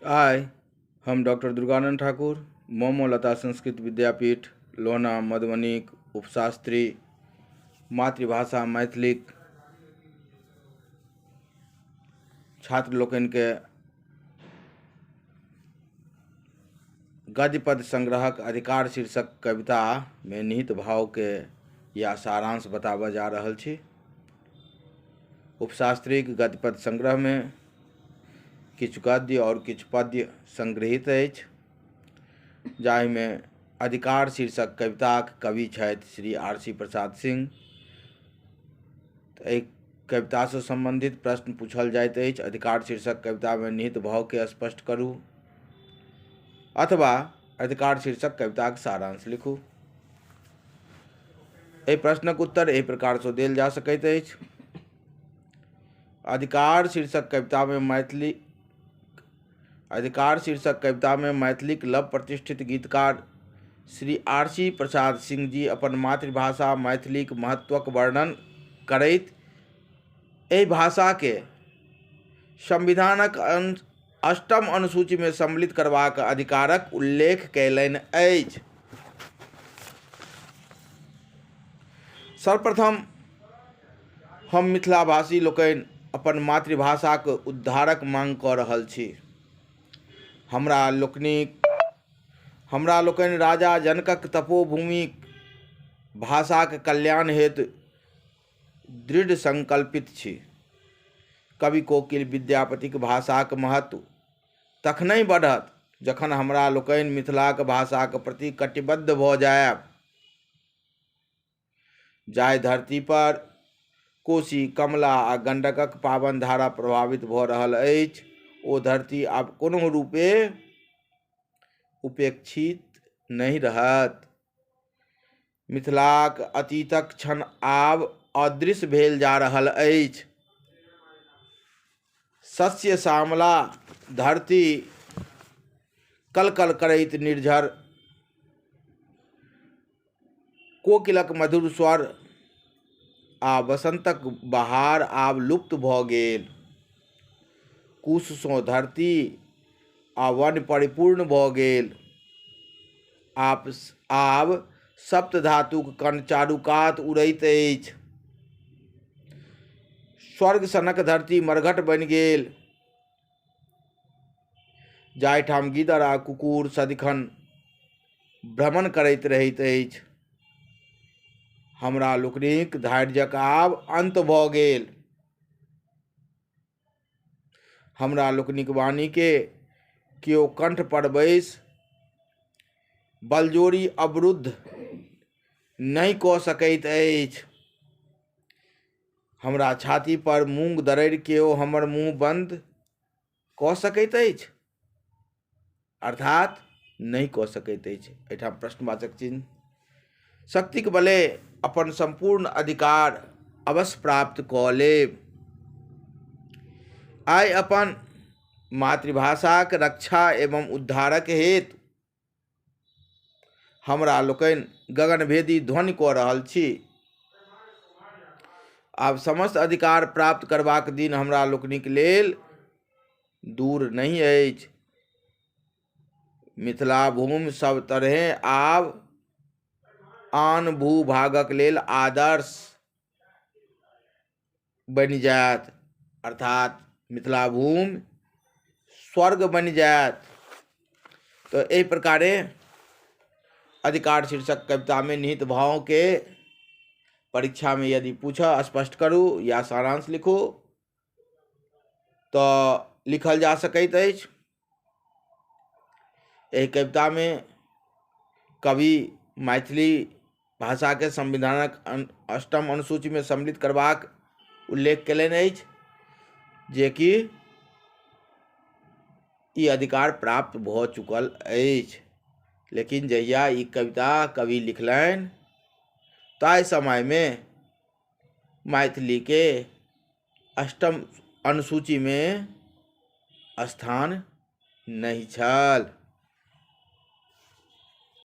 आइ हम डॉक्टर दुर्गानंद ठाकुर मोमो लता संस्कृत विद्यापीठ लोहना मधुबनीक उपशास्त्री मातृभाषा मैथिलीक छात्र लोकनिके गद्य पद्य संग्रहक अधिकार शीर्षक कविता में निहित भाव के या सारांश बताबऽ जा रहल छी। उपशास्त्रीक गद्य पद्य संग्रह में किछु गद्य और किछु पद्य संग्रहित अछि, जाहि में अधिकार शीर्षक कविताक कवि छथि श्री आर.सी. प्रसाद सिंह। एहि कविता से संबंधित प्रश्न पूछल जाइत अछि। अधिकार शीर्षक कविता में निहित भाव के स्पष्ट करू अथवा अधिकार शीर्षक कविताक सारांश लिखू। एहि प्रश्नक उत्तर एहि प्रकार से देल जा सकैत अछि। अधिकार शीर्षक कविता में मैथिलीक लव प्रतिष्ठित गीतकार श्री आर.सी. प्रसाद सिंह जी अपन मातृभाषा मैथिलीक महत्वक वर्णन करैत एहि भाषा के संविधानक 8म अनुसूची में सम्मिलित करबाक अधिकारक उल्लेख कयलनि अछि। सर्वप्रथम हम मिथिलाभाषी लोकनि अपन मातृभाषाक उद्धारक मांग कऽ रहल छी। हमरा लोकनि राजा जनकक तपोभूमिक भाषाक कल्याण हेतु दृढ़ संकल्पित छी। कवि कोकिल विद्यापतिक भाषाक महत्व तखनहि बढ़त जखन हमरा लोकनि मिथिलाक भाषाक प्रति कटिबद्ध भऽ जायब। जाहि धरती पर कोशी, कमला आ गंडकक पावन धारा प्रभावित भऽ रहल अछि, ओ धरती आब कोनो रूपे उपेक्षित नहीं रहत। मिथिलाक अतीतक क्षण आब अदृश्य भेल जा रहल अछि। शस्य श्यामला धरती, कलकल करैत निर्झर कोकिलक मधुर स्वर आ बसंतक बहार आब लुप्त भऽ गेल। कुश सँ धरती आ वन परिपूर्ण भऽ गेल। आब सप्त धातुक कण चारूकात उड़ैत अछि। स्वर्ग सनक धरती मरघट बनि गेल, जाहिठाम गिद्ध आ कुकुर सदिखन भ्रमण करैत रहैत अछि। हमरा लोकनिक धैर्यक आब अंत भऽ गेल। हमरा लोकनिक वाणी के केओ कंठ पर बैस बलजोरी अवरुद्ध नहीं कऽ सकैत अछि। हमरा छाती पर मूंग दरड़ि केओ हमर मुँह बंद कऽ सकैत अछि, अर्थात नहीं कऽ सकैत अछि। एहिठाम प्रश्नवाचक चिन्ह। शक्तिक बले अपन संपूर्ण अधिकार अवश्य प्राप्त कऽ लेब। आइ अपन मातृभाषाक रक्षा एवं उद्धारक हेतु हमरा लोकनि गगनभेदी ध्वनि कऽ रहल छी। आब समस्त अधिकार प्राप्त करबाक दिन हमरा लोकनिक लेल दूर नहीं अछि। मिथिला भूमि सब तरहे आब आन भूभागक लेल आदर्श बनि जायत, अर्थात मिथिला भूमि स्वर्ग बनि जायत। तो एहि प्रकारे अधिकार शीर्षक कविता में निहित भाव के परीक्षा में यदि पूछा स्पष्ट करू या सारांश लिखू तो लिखल जा सकैत अछि। एहि कविता में कवि मैथिली भाषा के संविधानक 8म अनुसूची में सम्मिलित करबाक उल्लेख कयलनि अछि, जे कि ई अधिकार प्राप्त भऽ चुकल अछि। लेकिन जहिया ई कविता कवि लिखलनि ताहि समय में मैथिली के 8म अनुसूची में स्थान नहीं छल।